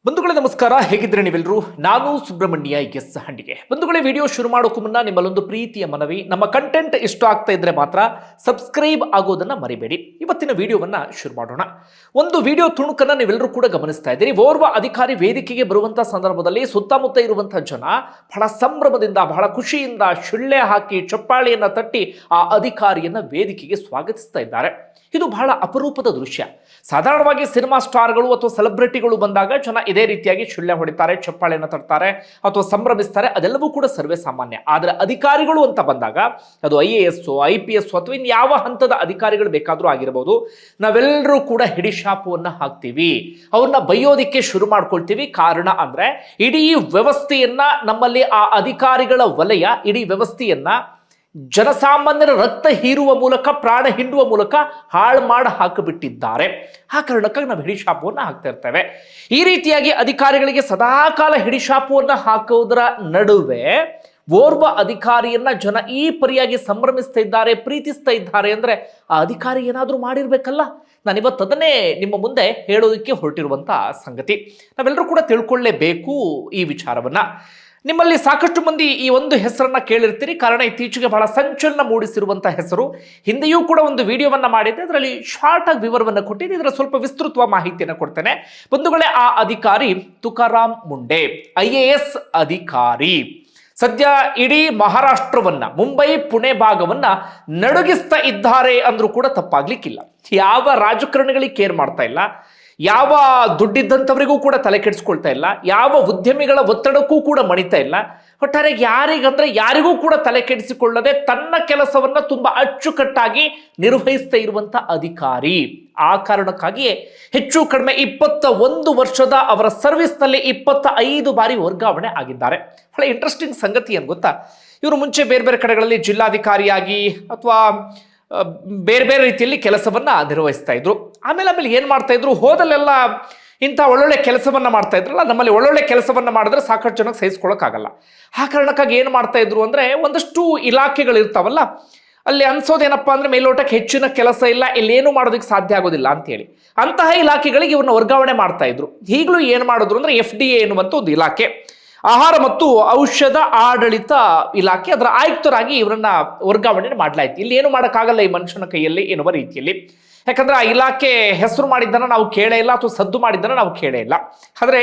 ಬಂಧುಗಳೇ ನಮಸ್ಕಾರ, ಹೇಗಿದ್ರೆ ನೀವೆಲ್ಲರೂ. ನಾನು ಸುಬ್ರಹ್ಮಣ್ಯ ಎಸ್ ಹಂಡಿಗೆ. ಬಂಧುಗಳೇ, ವಿಡಿಯೋ ಶುರು ಮಾಡೋಕ್ಕೂ ಮುನ್ನ ನಿಮ್ಮಲ್ಲೊಂದು ಪ್ರೀತಿಯ ಮನವಿ. ನಮ್ಮ ಕಂಟೆಂಟ್ ಇಷ್ಟ ಆಗ್ತಾ ಇದ್ರೆ ಮಾತ್ರ ಸಬ್ಸ್ಕ್ರೈಬ್ ಆಗೋದನ್ನ ಮರಿಬೇಡಿ. ಇವತ್ತಿನ ವಿಡಿಯೋವನ್ನ ಶುರು ಮಾಡೋಣ. ಒಂದು ವಿಡಿಯೋ ತುಣುಕನ್ನ ನೀವೆಲ್ಲರೂ ಕೂಡ ಗಮನಿಸ್ತಾ ಇದ್ದೀರಿ. ಓರ್ವ ಅಧಿಕಾರಿ ವೇದಿಕೆಗೆ ಬರುವಂತಹ ಸಂದರ್ಭದಲ್ಲಿ ಸುತ್ತಮುತ್ತ ಇರುವಂತಹ ಜನ ಬಹಳ ಸಂಭ್ರಮದಿಂದ, ಬಹಳ ಖುಷಿಯಿಂದ ಶಿಳ್ಳೆ ಹಾಕಿ ಚಪ್ಪಾಳಿಯನ್ನ ತಟ್ಟಿ ಆ ಅಧಿಕಾರಿಯನ್ನ ವೇದಿಕೆಗೆ ಸ್ವಾಗತಿಸ್ತಾ ಇದ್ದಾರೆ. ಇದು ಬಹಳ ಅಪರೂಪದ ದೃಶ್ಯ. ಸಾಧಾರಣವಾಗಿ ಸಿನಿಮಾ ಸ್ಟಾರ್ಗಳು ಅಥವಾ ಸೆಲೆಬ್ರಿಟಿಗಳು ಬಂದಾಗ ಜನ ಇದೇ ರೀತಿಯಾಗಿ ಶಿಳ್ಳೆ ಹೊಡಿತಾರೆ, ಚಪ್ಪಾಳೆಯನ್ನು ತಟ್ತಾರೆ ಅಥವಾ ಸಂಭ್ರಮಿಸ್ತಾರೆ. ಅದೆಲ್ಲವೂ ಕೂಡ ಸರ್ವೇ ಸಾಮಾನ್ಯ. ಆದರೆ ಅಧಿಕಾರಿಗಳು ಅಂತ ಬಂದಾಗ ಅದು IAS, IPS ಅಥವಾ ಇನ್ನು ಯಾವ ಹಂತದ ಅಧಿಕಾರಿಗಳು ಬೇಕಾದರೂ ಆಗಿರಬಹುದು, ನಾವೆಲ್ಲರೂ ಕೂಡ ಹಿಡಿಶಾಪವನ್ನು ಹಾಕ್ತೀವಿ, ಅವ್ರನ್ನ ಬೈಯೋದಿಕ್ಕೆ ಶುರು ಮಾಡ್ಕೊಳ್ತೀವಿ. ಕಾರಣ ಅಂದ್ರೆ ಇಡೀ ವ್ಯವಸ್ಥೆಯನ್ನ, ನಮ್ಮಲ್ಲಿ ಆ ಅಧಿಕಾರಿಗಳ ವಲಯ ಇಡೀ ವ್ಯವಸ್ಥೆಯನ್ನ ಜನಸಾಮಾನ್ಯರ ರಕ್ತ ಹೀರುವ ಮೂಲಕ, ಪ್ರಾಣ ಹಿಂಡುವ ಮೂಲಕ ಹಾಳು ಮಾಡಿ ಹಾಕಿಬಿಟ್ಟಿದ್ದಾರೆ. ಆ ಕಾರಣಕ್ಕಾಗಿ ನಾವು ಹಿಡಿಶಾಪವನ್ನು ಹಾಕ್ತಾ ಇರ್ತೇವೆ. ಈ ರೀತಿಯಾಗಿ ಅಧಿಕಾರಿಗಳಿಗೆ ಸದಾಕಾಲ ಹಿಡಿಶಾಪವನ್ನು ಹಾಕೋದರ ನಡುವೆ ಓರ್ವ ಅಧಿಕಾರಿಯನ್ನ ಜನ ಈ ಪರಿಯಾಗಿ ಸಂಭ್ರಮಿಸ್ತಾ ಇದ್ದಾರೆ, ಪ್ರೀತಿಸ್ತಾ ಇದ್ದಾರೆ ಅಂದ್ರೆ ಆ ಅಧಿಕಾರಿ ಏನಾದರೂ ಮಾಡಿರ್ಬೇಕಲ್ಲ. ನಾನಿವತ್ತು ಅದನ್ನೇ ನಿಮ್ಮ ಮುಂದೆ ಹೇಳೋದಕ್ಕೆ ಹೊರಟಿರುವಂತಹ ಸಂಗತಿ. ನಾವೆಲ್ಲರೂ ಕೂಡ ತಿಳ್ಕೊಳ್ಳೇಬೇಕು ಈ ವಿಚಾರವನ್ನ. ನಿಮ್ಮಲ್ಲಿ ಸಾಕಷ್ಟು ಮಂದಿ ಈ ಒಂದು ಹೆಸರನ್ನ ಕೇಳಿರ್ತೀರಿ. ಕಾರಣ ಇತ್ತೀಚೆಗೆ ಬಹಳ ಸಂಚಲನ ಮೂಡಿಸಿರುವಂತಹ ಹೆಸರು. ಹಿಂದೆಯೂ ಕೂಡ ಒಂದು ವಿಡಿಯೋವನ್ನ ಮಾಡಿದ್ದೆ, ಅದರಲ್ಲಿ ಶಾರ್ಟ್ ಆಗಿ ವಿವರವನ್ನು ಕೊಟ್ಟಿದ್ದೆ. ಇದರ ಸ್ವಲ್ಪ ವಿಸ್ತೃತವಾದ ಮಾಹಿತಿಯನ್ನು ಕೊಡ್ತೇನೆ. ಬಂಧುಗಳೇ, ಆ ಅಧಿಕಾರಿ ತುಕಾರಾಮ್ ಮುಂಡೆ, IAS ಅಧಿಕಾರಿ. ಸದ್ಯ ಇಡೀ ಮಹಾರಾಷ್ಟ್ರವನ್ನ, ಮುಂಬೈ ಪುಣೆ ಭಾಗವನ್ನ ನಡುಗಿಸ್ತಾ ಇದ್ದಾರೆ ಅಂದ್ರೂ ಕೂಡ ತಪ್ಪಾಗ್ಲಿಕ್ಕಿಲ್ಲ. ಯಾವ ರಾಜಕಾರಣಿಗಳಿಗೆ ಕೇರ್ ಮಾಡ್ತಾ ಇಲ್ಲ, ಯಾವ ದುಡ್ಡಿದ್ದಂಥವರಿಗೂ ಕೂಡ ತಲೆ ಕೆಡಿಸ್ಕೊಳ್ತಾ ಇಲ್ಲ, ಯಾವ ಉದ್ಯಮಿಗಳ ಒತ್ತಡಕ್ಕೂ ಕೂಡ ಮಣಿತಾ ಇಲ್ಲ. ಒಟ್ಟಾರೆ ಯಾರಿಗೂ ಕೂಡ ತಲೆ ಕೆಡಿಸಿಕೊಳ್ಳದೆ ತನ್ನ ಕೆಲಸವನ್ನ ತುಂಬಾ ಅಚ್ಚುಕಟ್ಟಾಗಿ ನಿರ್ವಹಿಸ್ತಾ ಇರುವಂತ ಅಧಿಕಾರಿ. ಆ ಕಾರಣಕ್ಕಾಗಿಯೇ ಹೆಚ್ಚು ಕಡಿಮೆ 21 ವರ್ಷದ ಅವರ ಸರ್ವಿಸ್ನಲ್ಲಿ 25 ಬಾರಿ ವರ್ಗಾವಣೆ ಆಗಿದ್ದಾರೆ. ಬಹಳ ಇಂಟ್ರೆಸ್ಟಿಂಗ್ ಸಂಗತಿ ಏನು ಗೊತ್ತಾ, ಇವರು ಮುಂಚೆ ಬೇರೆ ಬೇರೆ ಕಡೆಗಳಲ್ಲಿ ಜಿಲ್ಲಾಧಿಕಾರಿಯಾಗಿ ಅಥವಾ ಬೇರೆ ಬೇರೆ ರೀತಿಯಲ್ಲಿ ಕೆಲಸವನ್ನ ನಿರ್ವಹಿಸ್ತಾ ಇದ್ರು. ಆಮೇಲೆ ಏನ್ ಮಾಡ್ತಾ ಇದ್ರು, ಹೋದಲ್ಲೆಲ್ಲ ಇಂಥ ಒಳ್ಳೊಳ್ಳೆ ಕೆಲಸವನ್ನ ಮಾಡ್ತಾ ಇದ್ರಲ್ಲ. ನಮ್ಮಲ್ಲಿ ಒಳ್ಳೊಳ್ಳೆ ಕೆಲಸವನ್ನ ಮಾಡಿದ್ರೆ ಸಾಕಷ್ಟು ಜನಕ್ಕೆ ಸಹಿಸ್ಕೊಳ್ಳೋಕ್ಕಾಗಲ್ಲ. ಆ ಕಾರಣಕ್ಕಾಗಿ ಏನು ಮಾಡ್ತಾ ಇದ್ರು ಅಂದ್ರೆ, ಒಂದಷ್ಟು ಇಲಾಖೆಗಳು ಇರ್ತಾವಲ್ಲ, ಅಲ್ಲಿ ಅನ್ಸೋದೇನಪ್ಪ ಅಂದ್ರೆ ಮೇಲ್ನೋಟಕ್ಕೆ ಹೆಚ್ಚಿನ ಕೆಲಸ ಇಲ್ಲ, ಇಲ್ಲೇನು ಮಾಡೋದಕ್ಕೆ ಸಾಧ್ಯ ಆಗೋದಿಲ್ಲ ಅಂತೇಳಿ ಅಂತಹ ಇಲಾಖೆಗಳಿಗೆ ಇವ್ರನ್ನ ವರ್ಗಾವಣೆ ಮಾಡ್ತಾ ಇದ್ರು. ಈಗಲೂ ಏನು ಮಾಡಿದ್ರು ಅಂದ್ರೆ FDA ಎನ್ನುವಂತ ಒಂದು ಇಲಾಖೆ, ಆಹಾರ ಮತ್ತು ಔಷಧ ಆಡಳಿತ ಇಲಾಖೆ, ಅದರ ಆಯುಕ್ತರಾಗಿ ಇವರನ್ನ ವರ್ಗಾವಣೆ ಮಾಡಲಾಯಿತು. ಇಲ್ಲಿ ಏನು ಮಾಡೋಕ್ಕಾಗಲ್ಲ ಈ ಮನುಷ್ಯನ ಕೈಯಲ್ಲಿ ಎನ್ನುವ ರೀತಿಯಲ್ಲಿ. ಯಾಕಂದ್ರೆ ಆ ಇಲಾಖೆ ಹೆಸರು ಮಾಡಿದ್ದನ್ನ ನಾವು ಕೇಳೇ ಇಲ್ಲ, ಅಥವಾ ಸದ್ದು ಮಾಡಿದ್ದನ್ನ ನಾವು ಕೇಳೇ ಇಲ್ಲ. ಆದ್ರೆ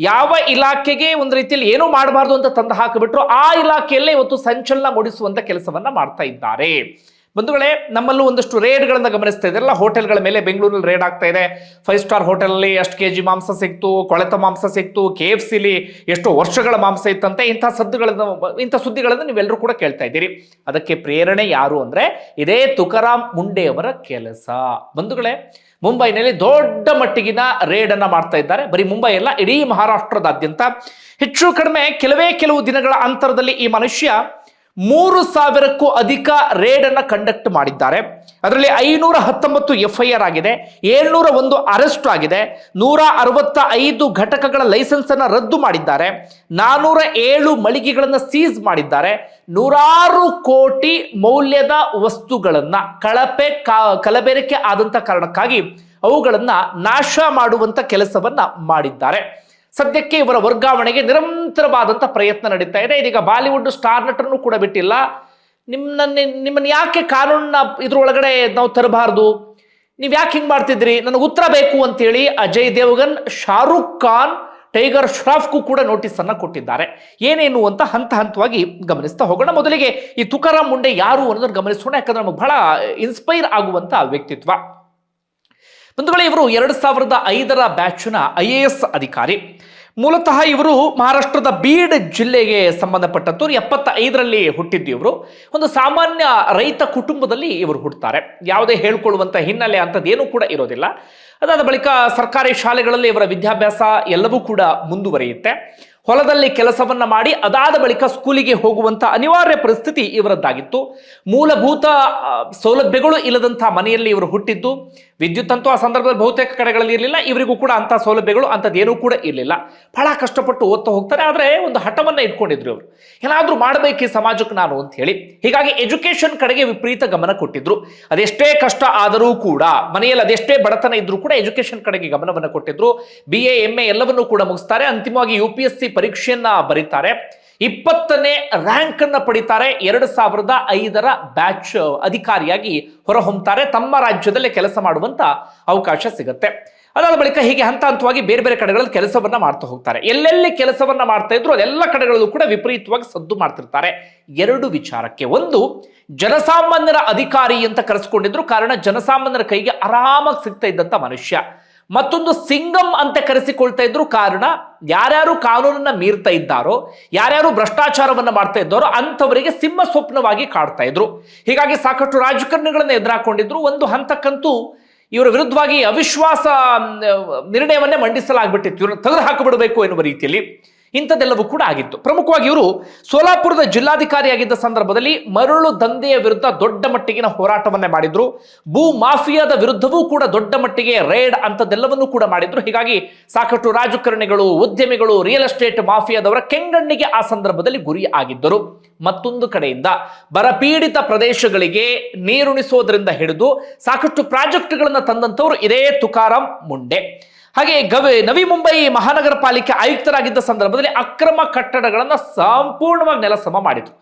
ಯಾವ ಇಲಾಖೆಗೆ ಒಂದು ರೀತಿಯಲ್ಲಿ ಏನೂ ಮಾಡಬಾರ್ದು ಅಂತ ತಂದು ಹಾಕಿಬಿಟ್ರು, ಆ ಇಲಾಖೆಯಲ್ಲೇ ಇವತ್ತು ಸಂಚಲನ ಮೂಡಿಸುವಂತ ಕೆಲಸವನ್ನ ಮಾಡ್ತಾ ಇದ್ದಾರೆ. ಬಂಧುಗಳೇ, ನಮ್ಮಲ್ಲೂ ಒಂದಷ್ಟು ರೇಡ್ಗಳನ್ನ ಗಮನಿಸ್ತಾ ಇದ್ರಲ್ಲ, ಹೋಟೆಲ್ಗಳ ಮೇಲೆ ಬೆಂಗಳೂರಲ್ಲಿ ರೇಡ್ ಆಗ್ತಾ ಇದೆ. 5 ಸ್ಟಾರ್ ಹೋಟೆಲಲ್ಲಿ ಎಷ್ಟು kg ಮಾಂಸ ಸಿಕ್ತು, ಕೊಳೆತ ಮಾಂಸ ಸಿಕ್ತು, KFCಲಿ ಎಷ್ಟೋ ವರ್ಷಗಳ ಮಾಂಸ ಇತ್ತಂತೆ. ಇಂಥ ಸುದ್ದಿಗಳನ್ನು ನೀವೆಲ್ಲರೂ ಕೂಡ ಕೇಳ್ತಾ ಇದ್ದೀರಿ. ಅದಕ್ಕೆ ಪ್ರೇರಣೆ ಯಾರು ಅಂದ್ರೆ ಇದೇ ತುಕಾರಾಮ್ ಮುಂಡೆ ಅವರ ಕೆಲಸ. ಬಂಧುಗಳೇ, ಮುಂಬೈನಲ್ಲಿ ದೊಡ್ಡ ಮಟ್ಟಿಗಿನ ರೇಡ್ ಅನ್ನ ಮಾಡ್ತಾ ಇದ್ದಾರೆ. ಬರೀ ಮುಂಬೈ ಅಲ್ಲ, ಇಡೀ ಮಹಾರಾಷ್ಟ್ರದಾದ್ಯಂತ ಹೆಚ್ಚು ಕಡಿಮೆ ಕೆಲವು ದಿನಗಳ ಅಂತರದಲ್ಲಿ ಈ ಮನುಷ್ಯ 3000ಕ್ಕೂ ಅಧಿಕ ರೇಡ್ ಅನ್ನ ಕಂಡಕ್ಟ್ ಮಾಡಿದ್ದಾರೆ. ಅದರಲ್ಲಿ 519 FIR ಆಗಿದೆ, 701 ಅರೆಸ್ಟ್ ಆಗಿದೆ, 165 ಘಟಕಗಳ ಲೈಸೆನ್ಸ್ ಅನ್ನ ರದ್ದು ಮಾಡಿದ್ದಾರೆ, 407 ಮಳಿಗೆಗಳನ್ನ ಸೀಸ್ ಮಾಡಿದ್ದಾರೆ, 100 ಕೋಟಿ ಮೌಲ್ಯದ ವಸ್ತುಗಳನ್ನ ಕಲಬೆರಕೆ ಆದಂತ ಕಾರಣಕ್ಕಾಗಿ ಅವುಗಳನ್ನ ನಾಶ ಮಾಡುವಂತ ಕೆಲಸವನ್ನ ಮಾಡಿದ್ದಾರೆ. ಸದ್ಯಕ್ಕೆ ಇವರ ವರ್ಗಾವಣೆಗೆ ನಿರಂತರವಾದಂಥ ಪ್ರಯತ್ನ ನಡೀತಾ ಇದೆ. ಇದೀಗ ಬಾಲಿವುಡ್ ಸ್ಟಾರ್ ನಟರನ್ನು ಕೂಡ ಬಿಟ್ಟಿಲ್ಲ. ನಿಮ್ಮನ್ನ ಯಾಕೆ ಕಾನೂನಿನ ಇದ್ರೊಳಗಡೆ ನಾವು ತರಬಾರ್ದು, ನೀವು ಯಾಕೆ ಹಿಂಗೆ ಮಾಡ್ತಿದ್ರಿ, ನನಗೆ ಉತ್ತರ ಬೇಕು ಅಂತೇಳಿ ಅಜಯ್ ದೇವಗನ್, ಶಾರುಖ್ ಖಾನ್, ಟೈಗರ್ ಶ್ರಾಫ್ಗೂ ಕೂಡ ನೋಟಿಸ್ ಅನ್ನ ಕೊಟ್ಟಿದ್ದಾರೆ. ಏನೇನು ಅಂತ ಹಂತವಾಗಿ ಗಮನಿಸ್ತಾ ಹೋಗೋಣ. ಮೊದಲಿಗೆ ಈ ತುಕಾರಾಮ್ ಮುಂಡೆ ಯಾರು ಅನ್ನೋದನ್ನು ಗಮನಿಸೋಣ, ಯಾಕಂದ್ರೆ ನಮಗೆ ಬಹಳ ಇನ್ಸ್ಪೈರ್ ಆಗುವಂತ ವ್ಯಕ್ತಿತ್ವ. ಬಂಧುಗಳೇ, ಇವರು 2005ರ ಬ್ಯಾಚ್ನ IAS ಅಧಿಕಾರಿ. ಮೂಲತಃ ಇವರು ಮಹಾರಾಷ್ಟ್ರದ ಬೀಡ್ ಜಿಲ್ಲೆಗೆ ಸಂಬಂಧಪಟ್ಟಂತವ್ರು. 75ರಲ್ಲಿ ಹುಟ್ಟಿದ್ದು ಇವರು. ಒಂದು ಸಾಮಾನ್ಯ ರೈತ ಕುಟುಂಬದಲ್ಲಿ ಇವರು ಹುಟ್ಟುತ್ತಾರೆ. ಯಾವುದೇ ಹೇಳ್ಕೊಳ್ಳುವಂತ ಹಿನ್ನೆಲೆ ಅಂತದ್ದೇನೂ ಕೂಡ ಇರೋದಿಲ್ಲ. ಅದಾದ ಬಳಿಕ ಸರ್ಕಾರಿ ಶಾಲೆಗಳಲ್ಲಿ ಇವರ ವಿದ್ಯಾಭ್ಯಾಸ ಎಲ್ಲವೂ ಕೂಡ ಮುಂದುವರಿಯುತ್ತೆ. ಹೊಲದಲ್ಲಿ ಕೆಲಸವನ್ನ ಮಾಡಿ ಅದಾದ ಬಳಿಕ ಸ್ಕೂಲಿಗೆ ಹೋಗುವಂತ ಅನಿವಾರ್ಯ ಪರಿಸ್ಥಿತಿ ಇವರದ್ದಾಗಿತ್ತು. ಮೂಲಭೂತ ಸೌಲಭ್ಯಗಳು ಇಲ್ಲದಂತಹ ಮನೆಯಲ್ಲಿ ಇವರು ಹುಟ್ಟಿದ್ದು. ವಿದ್ಯುತ್ ಅಂತೂ ಆ ಸಂದರ್ಭದಲ್ಲಿ ಬಹುತೇಕ ಕಡೆಗಳಲ್ಲಿ ಇರಲಿಲ್ಲ. ಇವರಿಗೂ ಕೂಡ ಅಂತಹ ಸೌಲಭ್ಯಗಳು ಅಂಥದ್ದೇನೂ ಕೂಡ ಇರಲಿಲ್ಲ. ಬಹಳ ಕಷ್ಟಪಟ್ಟು ಓದ್ತಾ ಹೋಗ್ತಾರೆ. ಆದರೆ ಒಂದು ಹಠವನ್ನ ಇಟ್ಕೊಂಡಿದ್ರು ಅವರು, ಏನಾದ್ರೂ ಮಾಡಬೇಕು ಈ ಸಮಾಜಕ್ಕೆ ನಾನು ಅಂತ ಹೇಳಿ. ಹೀಗಾಗಿ ಎಜುಕೇಶನ್ ಕಡೆಗೆ ವಿಪರೀತ ಗಮನ ಕೊಟ್ಟಿದ್ರು. ಅದೆಷ್ಟೇ ಕಷ್ಟ ಆದರೂ ಕೂಡ, ಮನೆಯಲ್ಲಿ ಅದೆಷ್ಟೇ ಬಡತನ ಇದ್ರೂ ಕೂಡ ಎಜುಕೇಶನ್ ಕಡೆಗೆ ಗಮನವನ್ನು ಕೊಟ್ಟಿದ್ರು. BA MA ಎಲ್ಲವನ್ನೂ ಕೂಡ ಮುಗಿಸ್ತಾರೆ. ಅಂತಿಮವಾಗಿ UPSC ಪರೀಕ್ಷೆಯನ್ನ ಬರೀತಾರೆ. 20ನೇ ರ್ಯಾಂಕ್ ಅನ್ನ ಪಡಿತಾರೆ. 2005ರ ಬ್ಯಾಚ್ ಅಧಿಕಾರಿಯಾಗಿ ಹೊರಹೊಮ್ಮುತ್ತಾರೆ. ತಮ್ಮ ರಾಜ್ಯದಲ್ಲೇ ಕೆಲಸ ಮಾಡುವಂತ ಅವಕಾಶ ಸಿಗುತ್ತೆ. ಅದಾದ ಬಳಿಕ ಹೀಗೆ ಹಂತ ಹಂತವಾಗಿ ಬೇರೆ ಬೇರೆ ಕಡೆಗಳಲ್ಲಿ ಕೆಲಸವನ್ನ ಮಾಡ್ತಾ ಹೋಗ್ತಾರೆ. ಎಲ್ಲೆಲ್ಲಿ ಕೆಲಸವನ್ನ ಮಾಡ್ತಾ ಇದ್ರು ಅದೆಲ್ಲ ಕಡೆಗಳಲ್ಲೂ ಕೂಡ ವಿಪರೀತವಾಗಿ ಸದ್ದು ಮಾಡ್ತಿರ್ತಾರೆ. 2 ವಿಚಾರಕ್ಕೆ. ಒಂದು, ಜನಸಾಮಾನ್ಯರ ಅಧಿಕಾರಿ ಅಂತ ಕರೆಸ್ಕೊಂಡಿದ್ರು, ಕಾರಣ ಜನಸಾಮಾನ್ಯರ ಕೈಗೆ ಆರಾಮಾಗಿ ಸಿಗ್ತಾ ಇದ್ದಂತ ಮನುಷ್ಯ. ಮತ್ತೊಂದು, ಸಿಂಗಂ ಅಂತ ಕರೆಸಿಕೊಳ್ತಾ ಇದ್ರು, ಕಾರಣ ಯಾರ್ಯಾರು ಕಾನೂನನ್ನ ಮೀರ್ತಾ ಇದ್ದಾರೋ, ಯಾರ್ಯಾರು ಭ್ರಷ್ಟಾಚಾರವನ್ನ ಮಾಡ್ತಾ ಇದ್ದಾರೋ ಅಂಥವರಿಗೆ ಸಿಂಹ ಸ್ವಪ್ನವಾಗಿ ಕಾಡ್ತಾ ಇದ್ರು. ಹೀಗಾಗಿ ಸಾಕಷ್ಟು ರಾಜಕಾರಣಿಗಳನ್ನ ಎದುರಾಕೊಂಡಿದ್ರು. ಒಂದು ಹಂತಕ್ಕಂತೂ ಇವರ ವಿರುದ್ಧವಾಗಿ ಅವಿಶ್ವಾಸ ನಿರ್ಣಯವನ್ನೇ ಮಂಡಿಸಲಾಗ್ಬಿಟ್ಟಿತ್ತು. ಇವ್ರನ್ನ ತೆಗೆದು ಹಾಕಿಬಿಡಬೇಕು ಎನ್ನುವ ರೀತಿಯಲ್ಲಿ ಇಂಥದ್ದೆಲ್ಲವೂ ಕೂಡ ಆಗಿತ್ತು. ಪ್ರಮುಖವಾಗಿ ಇವರು ಸೋಲಾಪುರದ ಜಿಲ್ಲಾಧಿಕಾರಿಯಾಗಿದ್ದ ಸಂದರ್ಭದಲ್ಲಿ ಮರಳು ದಂಧೆಯ ವಿರುದ್ಧ ದೊಡ್ಡ ಮಟ್ಟಿಗಿನ ಹೋರಾಟವನ್ನೇ ಮಾಡಿದ್ರು. ಭೂ ಮಾಫಿಯಾದ ವಿರುದ್ಧವೂ ಕೂಡ ದೊಡ್ಡ ಮಟ್ಟಿಗೆ ರೇಡ್ ಅಂತದ್ದೆಲ್ಲವನ್ನೂ ಕೂಡ ಮಾಡಿದ್ರು. ಹೀಗಾಗಿ ಸಾಕಷ್ಟು ರಾಜಕಾರಣಿಗಳು, ಉದ್ಯಮಿಗಳು, ರಿಯಲ್ ಎಸ್ಟೇಟ್ ಮಾಫಿಯಾದವರ ಕೆಂಗಣ್ಣಿಗೆ ಆ ಸಂದರ್ಭದಲ್ಲಿ ಗುರಿ ಆಗಿದ್ದರು. ಮತ್ತೊಂದು ಕಡೆಯಿಂದ ಬರಪೀಡಿತ ಪ್ರದೇಶಗಳಿಗೆ ನೀರುಣಿಸೋದ್ರಿಂದ ಹಿಡಿದು ಸಾಕಷ್ಟು ಪ್ರಾಜೆಕ್ಟ್ಗಳನ್ನು ತಂದಂತವರು ಇದೇ ತುಕಾರಾಂ ಮುಂಡೆ. ಹಾಗೆ ನವಿ ಮುಂಬೈ ಮಹಾನಗರ ಪಾಲಿಕೆ ಆಯುಕ್ತರಾಗಿದ್ದ ಸಂದರ್ಭದಲ್ಲಿ ಅಕ್ರಮ ಕಟ್ಟಡಗಳನ್ನು ಸಂಪೂರ್ಣವಾಗಿ ನೆಲಸಮ ಮಾಡಿದ್ರು.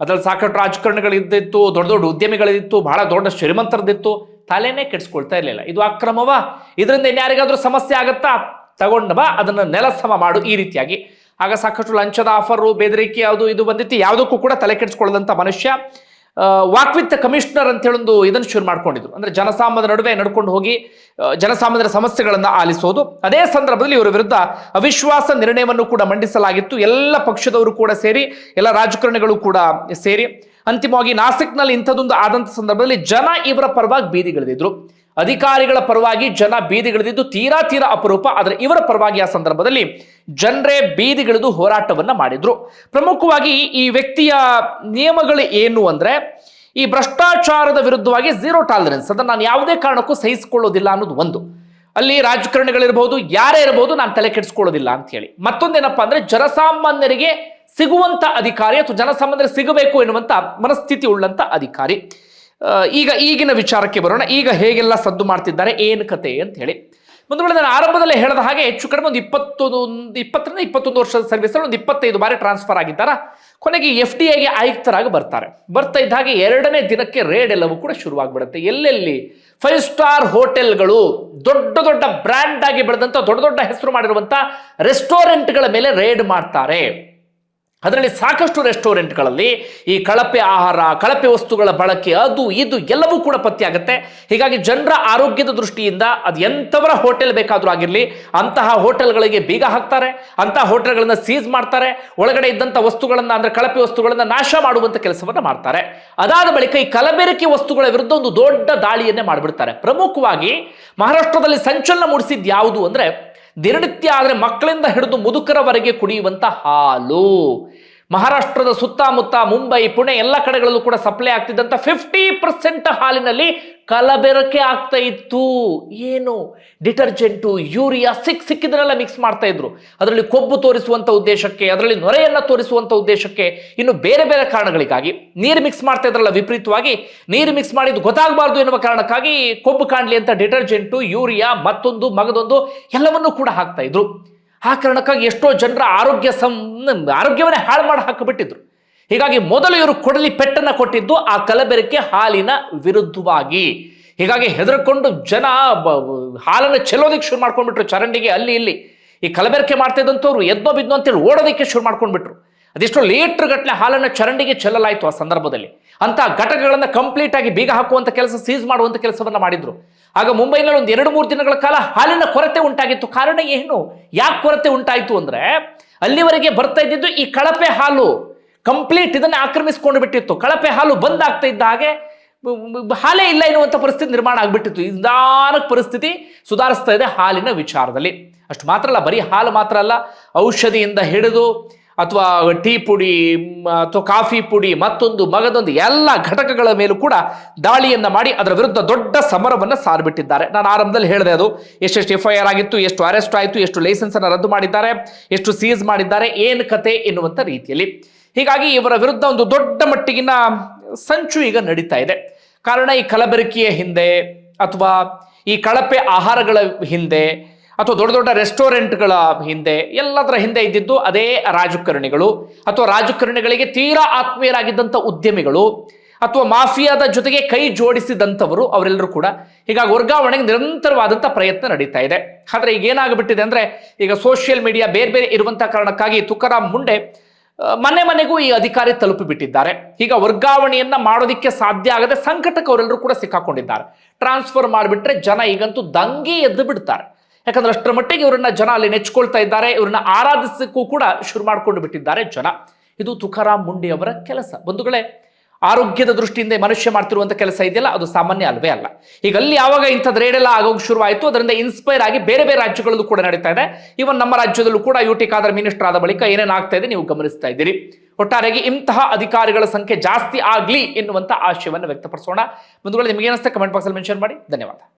ಅದರಲ್ಲಿ ಸಾಕಷ್ಟು ರಾಜಕಾರಣಿಗಳಿದ್ದಿತ್ತು, ದೊಡ್ಡ ದೊಡ್ಡ ಉದ್ಯಮಿಗಳಿತ್ತು, ಬಹಳ ದೊಡ್ಡ ಶ್ರೀಮಂತರದಿತ್ತು. ತಲೆನೇ ಕೆಡಿಸ್ಕೊಳ್ತಾ ಇರಲಿಲ್ಲ. ಇದು ಅಕ್ರಮವಾ, ಇದರಿಂದ ಇನ್ಯಾರಿಗಾದ್ರೂ ಸಮಸ್ಯೆ ಆಗತ್ತಾ, ತಗೊಂಡ ಬಾ ಅದನ್ನು ನೆಲಸಮ ಮಾಡು, ಈ ರೀತಿಯಾಗಿ. ಆಗ ಸಾಕಷ್ಟು ಲಂಚದ ಆಫರು, ಬೆದರಿಕೆ ಯಾವುದು ಇದು ಬಂದಿತ್ತು. ಯಾವುದಕ್ಕೂ ಕೂಡ ತಲೆ ಕೆಡಿಸ್ಕೊಳ್ಳದಂತ ಮನುಷ್ಯ ವಾಕ್ ವಿತ್ ಕಮಿಷನರ್ ಅಂತ ಹೇಳೊಂದು ಇದನ್ನು ಶುರು ಮಾಡ್ಕೊಂಡಿದ್ರು. ಅಂದ್ರೆ ಜನಸಾಮಾನ್ಯರ ನಡುವೆ ನಡ್ಕೊಂಡು ಹೋಗಿ ಜನಸಾಮಾನ್ಯರ ಸಮಸ್ಯೆಗಳನ್ನು ಆಲಿಸೋದು. ಅದೇ ಸಂದರ್ಭದಲ್ಲಿ ಇವರ ವಿರುದ್ಧ ಅವಿಶ್ವಾಸ ನಿರ್ಣಯವನ್ನು ಕೂಡ ಮಂಡಿಸಲಾಗಿತ್ತು. ಎಲ್ಲ ಪಕ್ಷದವರು ಕೂಡ ಸೇರಿ, ಎಲ್ಲ ರಾಜಕಾರಣಿಗಳು ಕೂಡ ಸೇರಿ ಅಂತಿಮವಾಗಿ ನಾಸಿಕ್ನಲ್ಲಿ ಇಂಥದ್ದೊಂದು ಆದಂತ ಸಂದರ್ಭದಲ್ಲಿ ಜನ ಇವರ ಪರವಾಗಿ ಬೀದಿಗಿಳಿದಿದ್ರು. ಅಧಿಕಾರಿಗಳ ಪರವಾಗಿ ಜನ ಬೀದಿಗಿಳಿದಿದ್ದು ತೀರಾ ಅಪರೂಪ. ಆದರೆ ಇವರ ಪರವಾಗಿ ಆ ಸಂದರ್ಭದಲ್ಲಿ ಜನರೇ ಬೀದಿಗಿಳಿದು ಹೋರಾಟವನ್ನ ಮಾಡಿದ್ರು. ಪ್ರಮುಖವಾಗಿ ಈ ವ್ಯಕ್ತಿಯ ನಿಯಮಗಳು ಏನು ಅಂದ್ರೆ, ಈ ಭ್ರಷ್ಟಾಚಾರದ ವಿರುದ್ಧವಾಗಿ 0 ಟಾಲರೆನ್ಸ್, ಅದನ್ನು ನಾನು ಯಾವುದೇ ಕಾರಣಕ್ಕೂ ಸಹಿಸಿಕೊಳ್ಳೋದಿಲ್ಲ ಅನ್ನೋದು ಒಂದು. ಅಲ್ಲಿ ರಾಜಕಾರಣಿಗಳಿರ್ಬೋದು, ಯಾರೇ ಇರಬಹುದು, ನಾನು ತಲೆ ಕೆಡಿಸ್ಕೊಳ್ಳೋದಿಲ್ಲ ಅಂತ ಹೇಳಿ. ಮತ್ತೊಂದೇನಪ್ಪಾ ಅಂದ್ರೆ, ಜನಸಾಮಾನ್ಯರಿಗೆ ಸಿಗುವಂತ ಅಧಿಕಾರಿ ಅಥವಾ ಜನಸಾಮಾನ್ಯರಿಗೆ ಸಿಗಬೇಕು ಎನ್ನುವಂತ ಮನಸ್ಥಿತಿ ಉಳ್ಳಂತ ಅಧಿಕಾರಿ. ಈಗಿನ ವಿಚಾರಕ್ಕೆ ಬರೋಣ. ಈಗ ಹೇಗೆಲ್ಲ ಸದ್ದು ಮಾಡ್ತಿದ್ದಾರೆ, ಏನು ಕತೆ ಅಂತ ಹೇಳಿ. ಒಂದು ವೇಳೆ ನಾನು ಆರಂಭದಲ್ಲೇ ಹೇಳಿದ ಹಾಗೆ ಹೆಚ್ಚು ಕಡಿಮೆ ಒಂದು 21 ವರ್ಷದ ಸರ್ವಿಸಲ್ಲಿ ಒಂದು 25 ಬಾರಿ ಟ್ರಾನ್ಸ್ಫರ್ ಆಗಿದ್ದಾರ. ಕೊನೆಗೆ FDAಗೆ ಆಯುಕ್ತರಾಗಿ ಬರ್ತಾ ಇದ್ದ ಹಾಗೆ 2ನೇ ದಿನಕ್ಕೆ ರೇಡ್ ಎಲ್ಲವೂ ಕೂಡ ಶುರುವಾಗ್ಬಿಡುತ್ತೆ. ಎಲ್ಲೆಲ್ಲಿ 5 ಸ್ಟಾರ್ ಹೋಟೆಲ್ಗಳು, ದೊಡ್ಡ ದೊಡ್ಡ ಬ್ರ್ಯಾಂಡ್ ಆಗಿ ಬೆಳೆದಂತ ದೊಡ್ಡ ದೊಡ್ಡ ಹೆಸರು ಮಾಡಿರುವಂತ ರೆಸ್ಟೋರೆಂಟ್ಗಳ ಮೇಲೆ ರೇಡ್ ಮಾಡ್ತಾರೆ. ಅದರಲ್ಲಿ ಸಾಕಷ್ಟು ರೆಸ್ಟೋರೆಂಟ್ಗಳಲ್ಲಿ ಈ ಕಳಪೆ ಆಹಾರ, ಕಳಪೆ ವಸ್ತುಗಳ ಬಳಕೆ, ಅದು ಇದು ಎಲ್ಲವೂ ಕೂಡ ಪತ್ತೆಯಾಗುತ್ತೆ. ಹೀಗಾಗಿ ಜನರ ಆರೋಗ್ಯದ ದೃಷ್ಟಿಯಿಂದ ಅದು ಎಂಥವರ ಹೋಟೆಲ್ ಬೇಕಾದರೂ ಆಗಿರಲಿ, ಅಂತಹ ಹೋಟೆಲ್ಗಳಿಗೆ ಬೀಗ ಹಾಕ್ತಾರೆ, ಅಂತಹ ಹೋಟೆಲ್ಗಳನ್ನು ಸೀಸ್ ಮಾಡ್ತಾರೆ, ಒಳಗಡೆ ಇದ್ದಂಥ ವಸ್ತುಗಳನ್ನು ಅಂದ್ರೆ ಕಳಪೆ ವಸ್ತುಗಳನ್ನು ನಾಶ ಮಾಡುವಂಥ ಕೆಲಸವನ್ನು ಮಾಡ್ತಾರೆ. ಅದಾದ ಬಳಿಕ ಈ ಕಲಬೆರಕೆ ವಸ್ತುಗಳ ವಿರುದ್ಧ ಒಂದು ದೊಡ್ಡ ದಾಳಿಯನ್ನೇ ಮಾಡಿಬಿಡ್ತಾರೆ. ಪ್ರಮುಖವಾಗಿ ಮಹಾರಾಷ್ಟ್ರದಲ್ಲಿ ಸಂಚಲನ ಮೂಡಿಸಿದ್ದು ಯಾವುದು ಅಂದ್ರೆ, ದಿನನಿತ್ಯ ಆದರೆ ಮಕ್ಕಳಿಂದ ಹಿಡಿದು ಮುದುಕರವರೆಗೆ ಕುಡಿಯುವಂತ ಹಾಲು. ಮಹಾರಾಷ್ಟ್ರದ ಸುತ್ತಮುತ್ತ ಮುಂಬೈ, ಪುಣೆ ಎಲ್ಲ ಕಡೆಗಳಲ್ಲೂ ಕೂಡ ಸಪ್ಲೈ ಆಗ್ತಿದ್ದಂತ 50% ಹಾಲಿನಲ್ಲಿ ಕಲಬೆರಕೆ ಆಗ್ತಾ ಇತ್ತು. ಏನು, ಡಿಟರ್ಜೆಂಟು, ಯೂರಿಯಾ ಸಿಕ್ಕಿದ್ರೆಲ್ಲ ಮಿಕ್ಸ್ ಮಾಡ್ತಾ ಇದ್ರು. ಅದರಲ್ಲಿ ಕೊಬ್ಬು ತೋರಿಸುವಂತ ಉದ್ದೇಶಕ್ಕೆ, ಅದರಲ್ಲಿ ನೊರೆಯನ್ನ ತೋರಿಸುವಂತ ಉದ್ದೇಶಕ್ಕೆ, ಇನ್ನು ಬೇರೆ ಬೇರೆ ಕಾರಣಗಳಿಗಾಗಿ ನೀರು ಮಿಕ್ಸ್ ಮಾಡ್ತಾ ಇದ್ರಲ್ಲ ವಿಪರೀತವಾಗಿ. ನೀರು ಮಿಕ್ಸ್ ಮಾಡಿದ್ದು ಗೊತ್ತಾಗಬಾರ್ದು ಎನ್ನುವ ಕಾರಣಕ್ಕಾಗಿ ಕೊಬ್ಬು ಕಾಣಲಿ ಅಂತ ಡಿಟರ್ಜೆಂಟು, ಯೂರಿಯಾ, ಮತ್ತೊಂದು ಮಗದೊಂದು ಎಲ್ಲವನ್ನೂ ಕೂಡ ಹಾಕ್ತಾ ಇದ್ರು. ಆ ಕಾರಣಕ್ಕಾಗಿ ಎಷ್ಟೋ ಜನರ ಆರೋಗ್ಯವನ್ನೇ ಹಾಳು ಮಾಡಿ ಹಾಕಿಬಿಟ್ಟಿದ್ರು. ಹೀಗಾಗಿ ಮೊದಲು ಇವರು ಕೊಡಲಿ ಪೆಟ್ಟನ್ನ ಕೊಟ್ಟಿದ್ದು ಆ ಕಲಬೆರಕೆ ಹಾಲಿನ ವಿರುದ್ಧವಾಗಿ. ಹೀಗಾಗಿ ಹೆದರ್ಕೊಂಡು ಜನ ಹಾಲನ್ನು ಚೆಲ್ಲೋದಕ್ಕೆ ಶುರು ಮಾಡ್ಕೊಂಡ್ಬಿಟ್ರು. ಚರಂಡಿಗೆ ಅಲ್ಲಿ ಇಲ್ಲಿ ಈ ಕಲಬೆರಕೆ ಮಾಡ್ತಾ ಇದ್ದಂಥವ್ರು ಎದ್ನೋ ಬಿದ್ನೋ ಅಂತೇಳಿ ಓಡೋದಕ್ಕೆ ಶುರು ಮಾಡ್ಕೊಂಡ್ಬಿಟ್ರು. ಅದೆಷ್ಟೋ ಲೀಟರ್ ಗಟ್ಟಲೆ ಹಾಲನ್ನು ಚರಂಡಿಗೆ ಚೆಲ್ಲಲಾಯಿತು ಆ ಸಂದರ್ಭದಲ್ಲಿ. ಅಂತ ಘಟಕಗಳನ್ನು ಕಂಪ್ಲೀಟ್ ಆಗಿ ಬೀಗ ಹಾಕುವಂತ ಕೆಲಸ, ಸೀಸ್ ಮಾಡುವಂತ ಕೆಲಸವನ್ನ ಮಾಡಿದ್ರು. ಆಗ ಮುಂಬೈನಲ್ಲಿ ಒಂದು 2-3 ದಿನಗಳ ಕಾಲ ಹಾಲಿನ ಕೊರತೆ ಉಂಟಾಗಿತ್ತು. ಕಾರಣ ಏನು, ಯಾಕೆ ಕೊರತೆ ಉಂಟಾಯಿತು ಅಂದ್ರೆ, ಅಲ್ಲಿವರೆಗೆ ಬರ್ತಾ ಇದ್ದಿದ್ದು ಈ ಕಳಪೆ ಹಾಲು ಕಂಪ್ಲೀಟ್ ಇದನ್ನ ಆಕ್ರಮಿಸಿಕೊಂಡು ಬಿಟ್ಟಿತ್ತು. ಕಳಪೆ ಹಾಲು ಬಂದ್ ಆಗ್ತಾ ಇದ್ದ ಹಾಗೆ ಹಾಲೇ ಇಲ್ಲ ಎನ್ನುವಂಥ ಪರಿಸ್ಥಿತಿ ನಿರ್ಮಾಣ ಆಗಿಬಿಟ್ಟಿತ್ತು. ನಿಧಾನಕ್ಕೆ ಪರಿಸ್ಥಿತಿ ಸುಧಾರಿಸ್ತಾ ಇದೆ ಹಾಲಿನ ವಿಚಾರದಲ್ಲಿ. ಅಷ್ಟು ಮಾತ್ರ ಅಲ್ಲ, ಬರೀ ಹಾಲು ಮಾತ್ರ ಅಲ್ಲ, ಔಷಧಿಯಿಂದ ಹಿಡಿದು ಅಥವಾ ಟೀ ಪುಡಿ ಅಥವಾ ಕಾಫಿ ಪುಡಿ ಮತ್ತೊಂದು ಮಗದೊಂದು ಎಲ್ಲ ಘಟಕಗಳ ಮೇಲೂ ಕೂಡ ದಾಳಿಯನ್ನ ಮಾಡಿ ಅದರ ವಿರುದ್ಧ ದೊಡ್ಡ ಸಮರವನ್ನು ಸಾರ್ಬಿಟ್ಟಿದ್ದಾರೆ. ನಾನು ಆರಂಭದಲ್ಲಿ ಹೇಳಿದೆ, ಅದು ಎಷ್ಟೆಷ್ಟು FIR ಆಗಿತ್ತು, ಎಷ್ಟು ಅರೆಸ್ಟ್ ಆಯಿತು, ಎಷ್ಟು ಲೈಸೆನ್ಸ್ ಅನ್ನು ರದ್ದು ಮಾಡಿದ್ದಾರೆ, ಎಷ್ಟು ಸೀಸ್ ಮಾಡಿದ್ದಾರೆ, ಏನು ಕತೆ ಎನ್ನುವಂಥ ರೀತಿಯಲ್ಲಿ. ಹೀಗಾಗಿ ಇವರ ವಿರುದ್ಧ ಒಂದು ದೊಡ್ಡ ಮಟ್ಟಿಗಿನ ಸಂಚು ಈಗ ನಡೀತಾ ಇದೆ. ಕಾರಣ ಈ ಕಲಬೆರಕೆಯ ಹಿಂದೆ ಅಥವಾ ಈ ಕಳಪೆ ಆಹಾರಗಳ ಹಿಂದೆ ಅಥವಾ ದೊಡ್ಡ ದೊಡ್ಡ ರೆಸ್ಟೋರೆಂಟ್ಗಳ ಹಿಂದೆ ಎಲ್ಲದರ ಹಿಂದೆ ಇದ್ದಿದ್ದು ಅದೇ ರಾಜಕಾರಣಿಗಳು ಅಥವಾ ರಾಜಕಾರಣಿಗಳಿಗೆ ತೀರಾ ಆತ್ಮೀಯರಾಗಿದ್ದಂಥ ಉದ್ಯಮಿಗಳು ಅಥವಾ ಮಾಫಿಯಾದ ಜೊತೆಗೆ ಕೈ ಜೋಡಿಸಿದಂಥವರು ಅವರೆಲ್ಲರೂ ಕೂಡ. ಹೀಗಾಗಿ ವರ್ಗಾವಣೆಗೆ ನಿರಂತರವಾದಂಥ ಪ್ರಯತ್ನ ನಡೀತಾ ಇದೆ. ಆದರೆ ಈಗ ಏನಾಗ್ಬಿಟ್ಟಿದೆ ಅಂದರೆ, ಈಗ ಸೋಷಿಯಲ್ ಮೀಡಿಯಾ ಬೇರೆ ಬೇರೆ ಇರುವಂಥ ಕಾರಣಕ್ಕಾಗಿ ತುಕಾರಾಂ ಮುಂಡೆ ಮನೆ ಮನೆಗೂ ಈ ಅಧಿಕಾರಿ ತಲುಪಿಬಿಟ್ಟಿದ್ದಾರೆ. ಈಗ ವರ್ಗಾವಣೆಯನ್ನ ಮಾಡೋದಕ್ಕೆ ಸಾಧ್ಯ ಆಗದೆ ಸಂಕಟಕ್ಕೆ ಅವರೆಲ್ಲರೂ ಕೂಡ ಸಿಕ್ಕಾಕೊಂಡಿದ್ದಾರೆ. ಟ್ರಾನ್ಸ್ಫರ್ ಮಾಡಿಬಿಟ್ರೆ ಜನ ಈಗಂತೂ ದಂಗೆ ಎದ್ದು ಬಿಡ್ತಾರೆ. ಯಾಕಂದ್ರೆ ಅಷ್ಟರ ಮಟ್ಟಿಗೆ ಇವರನ್ನ ಜನ ಅಲ್ಲಿ ನೆಚ್ಕೊಳ್ತಾ ಇದ್ದಾರೆ, ಇವರನ್ನ ಆರಾಧಿಸಕ್ಕೂ ಕೂಡ ಶುರು ಮಾಡಿಕೊಂಡು ಬಿಟ್ಟಿದ್ದಾರೆ ಜನ. ಇದು ತುಕಾರಾಂ ಮುಂಡೆ ಅವರ ಕೆಲಸ. ಬಂಧುಗಳೇ, ಆರೋಗ್ಯದ ದೃಷ್ಟಿಯಿಂದ ಮನುಷ್ಯ ಮಾಡ್ತಿರುವಂಥ ಕೆಲಸ ಇದೆಯಲ್ಲ, ಅದು ಸಾಮಾನ್ಯ ಅಲ್ವೇ ಅಲ್ಲ. ಈಗ ಅಲ್ಲಿ ಯಾವಾಗ ಇಂಥದ್ದು ರೇಡೆಲ್ಲ ಆಗೋಗಿ ಶುರುವಾಯಿತು, ಅದರಿಂದ ಇನ್ಸ್ಪೈರ್ ಆಗಿ ಬೇರೆ ಬೇರೆ ರಾಜ್ಯಗಳಲ್ಲೂ ಕೂಡ ನಡೀತಾ ಇದೆ. ಇವನ್ ನಮ್ಮ ರಾಜ್ಯದಲ್ಲೂ ಕೂಡ UT ಖಾದರ್ ಮಿನಿಸ್ಟರ್ ಆದ ಬಳಿಕ ಏನೇನು ಆಗ್ತಾ ಇದೆ ನೀವು ಗಮನಿಸ್ತಾ ಇದ್ದೀರಿ. ಒಟ್ಟಾರೆಯಾಗಿ ಇಂತಹ ಅಧಿಕಾರಿಗಳ ಸಂಖ್ಯೆ ಜಾಸ್ತಿ ಆಗ್ಲಿ ಎನ್ನುವಂಥ ಆಶಯವನ್ನು ವ್ಯಕ್ತಪಡಿಸೋಣ. ಬಂಧುಗಳೇ, ನಿಮಗೆ ಏನಿಸುತ್ತೆ ಕಮೆಂಟ್ ಬಾಕ್ಸಲ್ಲಿ ಮೆನ್ಷನ್ ಮಾಡಿ. ಧನ್ಯವಾದ.